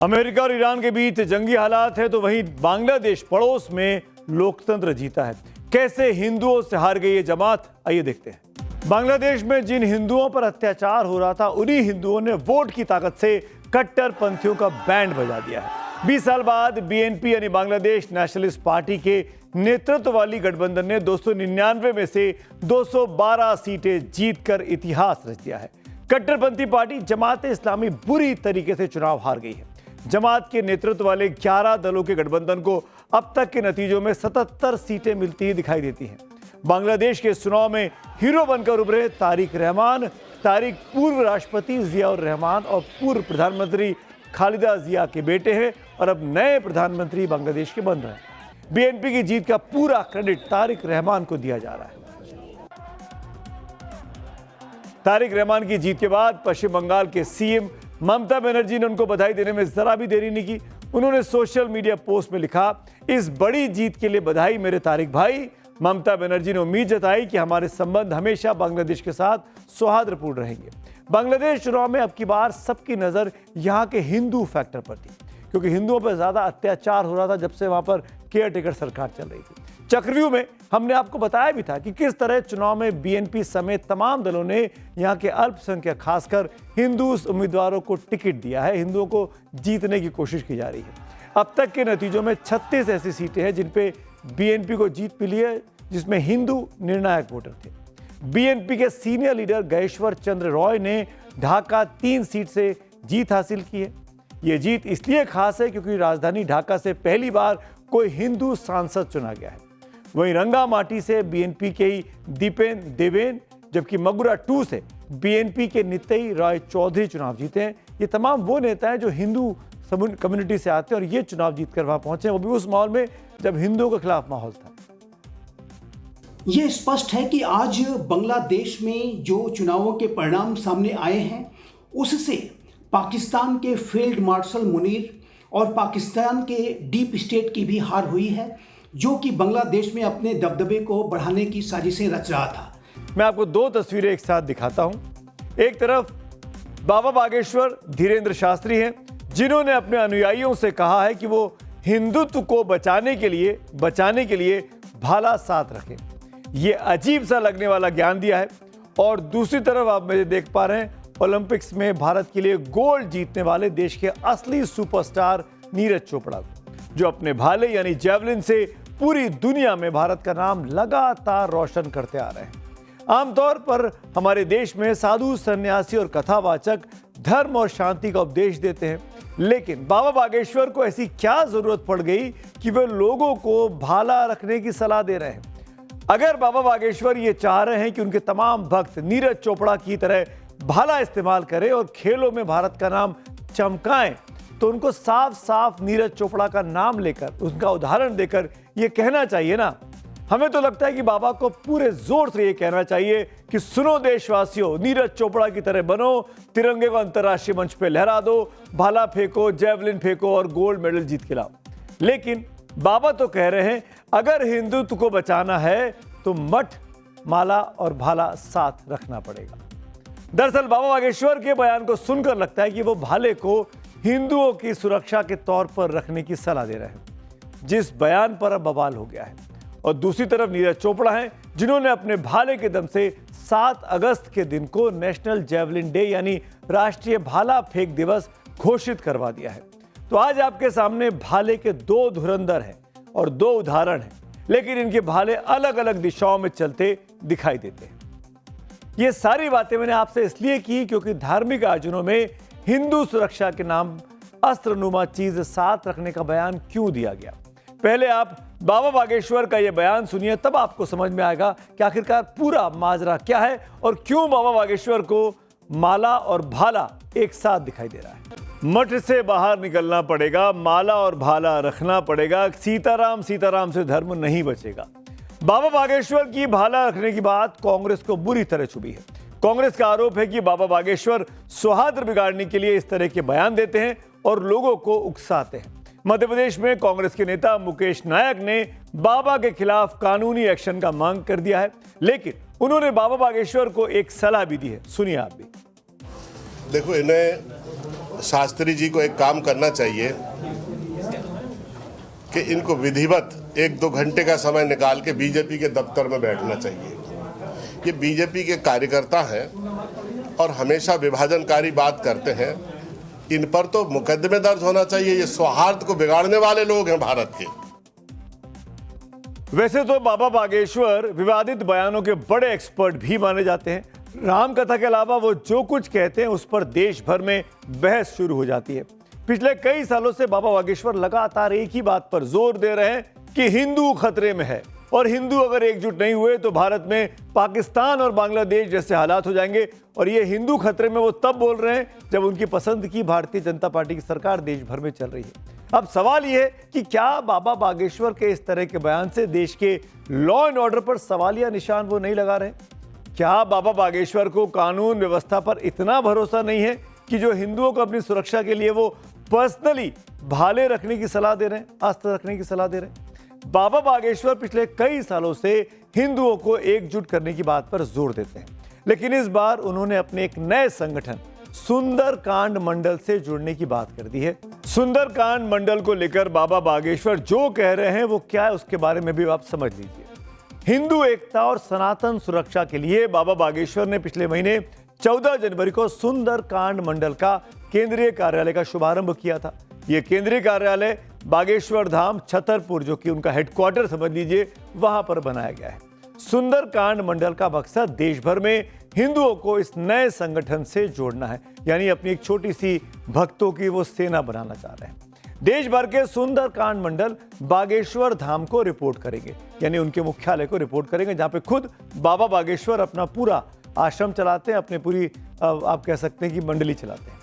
America और Iran के बीच जंगी हालात है तो वहीं बांग्लादेश पड़ोस में लोकतंत्र जीता है। कैसे हिंदुओं से हार गई ये जमात, आइए देखते हैं। बांग्लादेश में जिन हिंदुओं पर अत्याचार हो रहा था उन्हीं हिंदुओं ने वोट की ताकत से कट्टरपंथियों का बैंड बजा दिया है। 20 साल बाद बीएनपी यानी बांग्लादेश नेशनलिस्ट पार्टी के नेतृत्व वाली गठबंधन ने 299 में से 212 सीटें जीतकर इतिहास रच दिया है। कट्टरपंथी पार्टी जमात इस्लामी बुरी तरीके से चुनाव हार गई है। जमात के नेतृत्व वाले 11 दलों के गठबंधन को अब तक के नतीजों में 77 सीटें मिलती ही दिखाई देती हैं। बांग्लादेश के चुनाव में हीरो बनकर उभरे तारिक रहमान। तारिक पूर्व राष्ट्रपति जियाउर रहमान और पूर्व प्रधानमंत्री खालिदा जिया के बेटे हैं और अब नए प्रधानमंत्री बांग्लादेश के बन रहे हैं। बीएनपी की जीत का पूरा क्रेडिट तारिक रहमान को दिया जा रहा है। तारिक रहमान की जीत के बाद पश्चिम बंगाल के सीएम ममता बनर्जी ने उनको बधाई देने में जरा भी देरी नहीं की। उन्होंने सोशल मीडिया पोस्ट में लिखा, इस बड़ी जीत के लिए बधाई मेरे तारिक भाई। ममता बनर्जी ने उम्मीद जताई कि हमारे संबंध हमेशा बांग्लादेश के साथ सौहार्दपूर्ण रहेंगे। बांग्लादेश चुनाव में अब की बार सबकी नजर यहाँ के हिंदू फैक्टर पर थी, क्योंकि हिंदुओं पर ज्यादा अत्याचार हो रहा था जब से वहां पर केयर टेकर सरकार चल रही थी। चक्रव्यूह में हमने आपको बताया भी था कि किस तरह चुनाव में बीएनपी समेत तमाम दलों ने यहाँ के अल्पसंख्यक खासकर हिंदू उम्मीदवारों को टिकट दिया है। हिंदुओं को जीतने की कोशिश की जा रही है। अब तक के नतीजों में 36 ऐसी सीटें हैं जिन पे बीएनपी को जीत मिली है, जिसमें हिंदू निर्णायक वोटर थे। बीएनपी के सीनियर लीडर गहेश्वर चंद्र रॉय ने ढाका 3 सीट से जीत हासिल की है। ये जीत इसलिए खास है क्योंकि राजधानी ढाका से पहली बार कोई हिंदू सांसद चुना गया है। वहीं रंगामाटी से बीएनपी के ही दीपेन देवेन, जबकि मगुरा 2 से बीएनपी के नित्य राय चौधरी चुनाव जीते हैं। ये तमाम वो नेता हैं जो हिंदू कम्युनिटी से आते हैं और ये चुनाव जीतकर वहां पहुंचे, वो भी उस माहौल में जब हिंदुओं के खिलाफ माहौल था। ये स्पष्ट है कि आज बांग्लादेश में जो चुनावों के परिणाम सामने आए हैं उससे पाकिस्तान के फील्ड मार्शल मुनीर और पाकिस्तान के डीप स्टेट की भी हार हुई है, जो कि बांग्लादेश में अपने दबदबे को बढ़ाने की साजिशें रच रहा था। मैं आपको 2 तस्वीरें एक साथ दिखाता हूं। एक तरफ बाबा बागेश्वर धीरेन्द्र शास्त्री हैं, जिन्होंने अपने अनुयायियों से कहा है कि वो हिंदुत्व को बचाने के लिए भाला साथ रखें। ये अजीब सा लगने वाला ज्ञान दिया है। और दूसरी तरफ आप मुझे देख पा रहे हैं ओलंपिक्स में भारत के लिए गोल्ड जीतने वाले देश के असली सुपरस्टार नीरज चोपड़ा, जो अपने भाले यानी जेवलिन से पूरी दुनिया में भारत का नाम लगातार रोशन करते आ रहे हैं। आमतौर पर हमारे देश में साधु सन्यासी और कथावाचक धर्म और शांति का उपदेश देते हैं, लेकिन बाबा बागेश्वर को ऐसी क्या जरूरत पड़ गई कि वे लोगों को भाला रखने की सलाह दे रहे हैं। अगर बाबा बागेश्वर ये चाह रहे हैं कि उनके तमाम भक्त नीरज चोपड़ा की तरह भाला इस्तेमाल करें और खेलों में भारत का नाम चमकाएं, तो उनको साफ साफ नीरज चोपड़ा का नाम लेकर, उनका उदाहरण देकर ये कहना चाहिए ना। हमें तो लगता है कि बाबा को पूरे जोर से ये कहना चाहिए कि सुनो देशवासियों, नीरज चोपड़ा की तरह बनो, तिरंगे को अंतर्राष्ट्रीय मंच पे लहरा दो, भाला फेंको, जेवलिन फेंको और गोल्ड मेडल जीत के लाओ। लेकिन बाबा तो कह रहे हैं अगर हिंदुत्व को बचाना है तो मठ, माला और भाला साथ रखना पड़ेगा। दरअसल बाबा बागेश्वर के बयान को सुनकर लगता है कि वो भाले को हिंदुओं की सुरक्षा के तौर पर रखने की सलाह दे रहे हैं, जिस बयान पर अब बवाल हो गया है। और दूसरी तरफ नीरज चोपड़ा हैं, जिन्होंने अपने भाले के दम से 7 अगस्त के दिन को नेशनल जेवलिन डे यानी राष्ट्रीय भाला फेंक दिवस घोषित करवा दिया है। तो आज आपके सामने भाले के 2 धुरंधर हैं और 2 उदाहरण हैं, लेकिन इनके भाले अलग अलग दिशाओं में चलते दिखाई देते हैं। ये सारी बातें मैंने आपसे इसलिए की क्योंकि धार्मिक आयोजनों में हिंदू सुरक्षा के नाम अस्त्रनुमा चीज साथ रखने का बयान क्यों दिया गया। पहले आप बाबा बागेश्वर का यह बयान सुनिए, तब आपको समझ में आएगा कि आखिरकार पूरा माजरा क्या है और क्यों बाबा बागेश्वर को माला और भाला एक साथ दिखाई दे रहा है। मठ से बाहर निकलना पड़ेगा, माला और भाला रखना पड़ेगा, सीताराम सीताराम से धर्म नहीं बचेगा। बाबा बागेश्वर की भाला रखने की बात कांग्रेस को बुरी तरह चुभी है। कांग्रेस का आरोप है कि बाबा बागेश्वर सौहार्द बिगाड़ने के लिए इस तरह के बयान देते हैं और लोगों को उकसाते हैं। मध्य प्रदेश में कांग्रेस के नेता मुकेश नायक ने बाबा के खिलाफ कानूनी एक्शन का मांग कर दिया है, लेकिन उन्होंने बाबा बागेश्वर को एक सलाह भी दी है। सुनिए आप भी। देखो, इन्हें शास्त्री जी को एक काम करना चाहिए कि इनको विधिवत 1-2 घंटे का समय निकाल के बीजेपी के दफ्तर में बैठना चाहिए। ये बीजेपी के कार्यकर्ता हैं और हमेशा विभाजनकारी बात करते हैं। इन पर तो मुकदमे दर्ज होना चाहिए। ये सौहार्द को बिगाड़ने वाले लोग हैं भारत के। वैसे तो बाबा बागेश्वर विवादित बयानों के बड़े एक्सपर्ट भी माने जाते हैं। राम कथा के अलावा वो जो कुछ कहते हैं उस पर देश भर में बहस शुरू हो जाती है। पिछले कई सालों से बाबा बागेश्वर लगातार एक ही बात पर जोर दे रहे हैं कि हिंदू खतरे में है और हिंदू अगर एकजुट नहीं हुए तो भारत में पाकिस्तान और बांग्लादेश जैसे हालात हो जाएंगे। और ये हिंदू खतरे में वो तब बोल रहे हैं जब उनकी पसंद की भारतीय जनता पार्टी की सरकार देश भर में चल रही है। अब सवाल यह है कि क्या बाबा बागेश्वर के इस तरह के बयान से देश के लॉ एंड ऑर्डर पर सवालिया निशान वो नहीं लगा रहे? क्या बाबा बागेश्वर को कानून व्यवस्था पर इतना भरोसा नहीं है कि जो हिंदुओं को अपनी सुरक्षा के लिए वो पर्सनली भाले रखने की सलाह दे रहे हैं, अस्त्र रखने की सलाह दे रहे हैं? बाबा बागेश्वर पिछले कई सालों से हिंदुओं को एकजुट करने की बात पर जोर देते हैं, लेकिन इस बार उन्होंने अपने एक नए संगठन सुंदरकांड मंडल से जुड़ने की बात कर दी है। सुंदरकांड मंडल को लेकर बाबा बागेश्वर जो कह रहे हैं वो क्या है उसके बारे में भी आप समझ लीजिए। हिंदू एकता और सनातन सुरक्षा के लिए बाबा बागेश्वर ने पिछले महीने 14 जनवरी को सुंदरकांड मंडल का केंद्रीय कार्यालय का शुभारंभ किया था। यह केंद्रीय कार्यालय बागेश्वर धाम छतरपुर, जो कि उनका हेडक्वार्टर समझ लीजिए, वहां पर बनाया गया है। सुंदरकांड मंडल का मकसद देश भर में हिंदुओं को इस नए संगठन से जोड़ना है, यानी अपनी एक छोटी सी भक्तों की वो सेना बनाना चाह रहे हैं। देश भर के सुंदरकांड मंडल बागेश्वर धाम को रिपोर्ट करेंगे, यानी उनके मुख्यालय को रिपोर्ट करेंगे, जहां पे खुद बाबा बागेश्वर अपना पूरा आश्रम चलाते हैं, अपने पूरी आप कह सकते हैं कि मंडली चलाते हैं।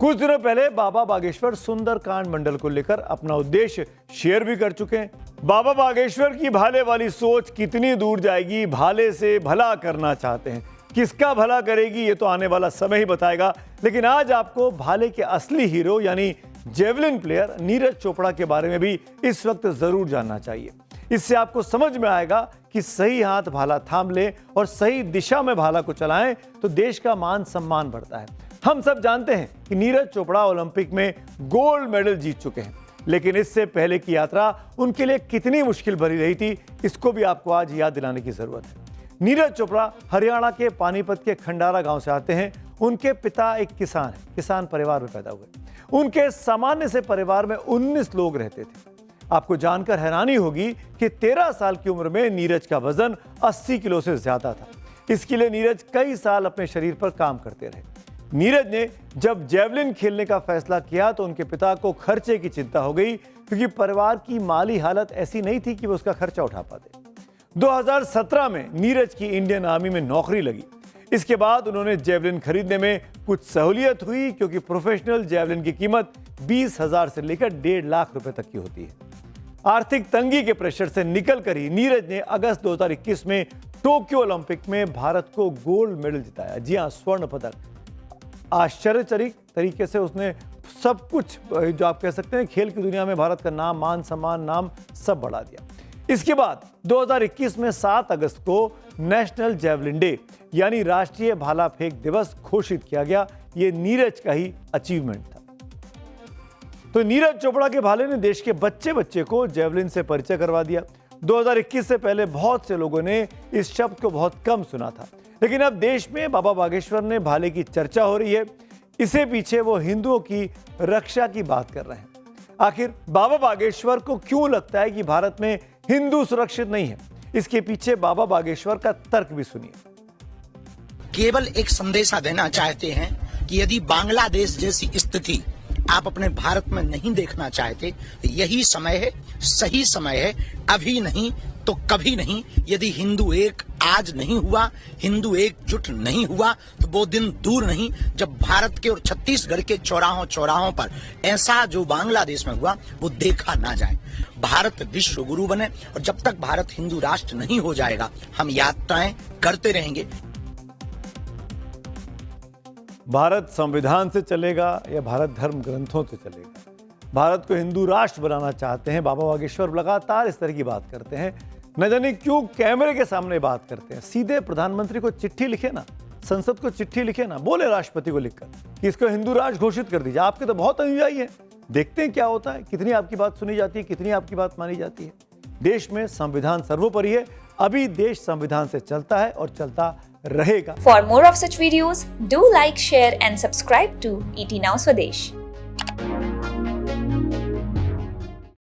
कुछ दिनों पहले बाबा बागेश्वर सुंदरकांड मंडल को लेकर अपना उद्देश्य शेयर भी कर चुके हैं। बाबा बागेश्वर की भाले वाली सोच कितनी दूर जाएगी? भाले से भला करना चाहते हैं, किसका भला करेगी ये तो आने वाला समय ही बताएगा। लेकिन आज आपको भाले के असली हीरो यानी जेवलिन प्लेयर नीरज चोपड़ा के बारे में भी इस वक्त जरूर जानना चाहिए। इससे आपको समझ में आएगा कि सही हाथ भाला थाम ले और सही दिशा में भाला को चलाएं तो देश का मान सम्मान बढ़ता है। हम सब जानते हैं कि नीरज चोपड़ा ओलंपिक में गोल्ड मेडल जीत चुके हैं, लेकिन इससे पहले की यात्रा उनके लिए कितनी मुश्किल भरी रही थी, इसको भी आपको आज याद दिलाने की जरूरत है। नीरज चोपड़ा हरियाणा के पानीपत के खंडारा गांव से आते हैं। उनके पिता एक किसान हैं, किसान परिवार में पैदा हुए। उनके सामान्य से परिवार में 19 लोग रहते थे। आपको जानकर हैरानी होगी कि 13 साल की उम्र में नीरज का वजन 80 किलो से ज्यादा था। इसके लिए नीरज कई साल अपने शरीर पर काम करते रहे। नीरज ने जब जेवलिन खेलने का फैसला किया तो उनके पिता को खर्चे की चिंता हो गई, क्योंकि परिवार की माली हालत ऐसी नहीं थी कि वो उसका खर्चा उठा पाते। 2017 में नीरज की इंडियन आर्मी में नौकरी लगी। इसके बाद उन्होंने जेवलिन खरीदने में कुछ सहूलियत हुई, क्योंकि प्रोफेशनल जेवलिन की कीमत 20,000 से लेकर 1.5 लाख रुपए तक की होती है। आर्थिक तंगी के प्रेशर से निकलकर ही नीरज ने अगस्त 2021 में टोक्यो ओलंपिक में भारत को गोल्ड मेडल जिताया। जी हां, स्वर्ण पदक। आश्चर्यचकित तरीके से उसने सब कुछ, जो आप कह सकते हैं खेल की दुनिया में भारत का नाम, मान सम्मान, नाम सब बढ़ा दिया। इसके बाद 2021 में 7 अगस्त को नेशनल जेवलिन डे यानी राष्ट्रीय भाला फेंक दिवस घोषित किया गया। यह नीरज का ही अचीवमेंट था। तो नीरज चोपड़ा के भाले ने देश के बच्चे बच्चे को जेवलिन से परिचय करवा दिया। 2021 से पहले बहुत से लोगों ने इस शब्द को बहुत कम सुना था, लेकिन अब देश में बाबा बागेश्वर ने भाले की चर्चा हो रही है। इसे पीछे वो हिंदुओं की रक्षा की बात कर रहे हैं। आखिर बाबा बागेश्वर को क्यों लगता है कि भारत में हिंदू सुरक्षित नहीं है? इसके पीछे बाबा बागेश्वर का तर्क भी सुनिए। केवल एक संदेशा देना चाहते हैं कि यदि बांग्लादेश जैसी स्थिति आप अपने भारत में नहीं देखना चाहते तो यही समय है, सही समय है, अभी नहीं तो कभी नहीं। यदि हिंदू एक आज नहीं हुआ, हिंदू एकजुट नहीं हुआ, तो वो दिन दूर नहीं जब भारत के और छत्तीसगढ़ के चौराहों पर ऐसा जो बांग्लादेश में हुआ वो देखा ना जाए। भारत विश्व गुरु बने और जब तक भारत हिंदू राष्ट्र नहीं हो जाएगा हम यात्राएं करते रहेंगे। भारत संविधान से चलेगा या भारत धर्म ग्रंथों से चलेगा? भारत को हिंदू राष्ट्र बनाना चाहते हैं बाबा बागेश्वर, लगातार इस तरह की बात करते हैं। न जाने क्यों कैमरे के सामने बात करते हैं। सीधे प्रधानमंत्री को चिट्ठी लिखे ना, संसद को चिट्ठी लिखे ना, बोले राष्ट्रपति को लिखकर कि इसको हिंदू राष्ट्र घोषित कर दीजिए। आपके तो बहुत अनुयायी हैं, देखते हैं क्या होता है, कितनी आपकी बात सुनी जाती है, कितनी आपकी बात मानी जाती है। देश में संविधान सर्वोपरि है, अभी देश संविधान से चलता है और चलता रहेगा। For more of such videos, do like, share and subscribe to ET Now Swadesh.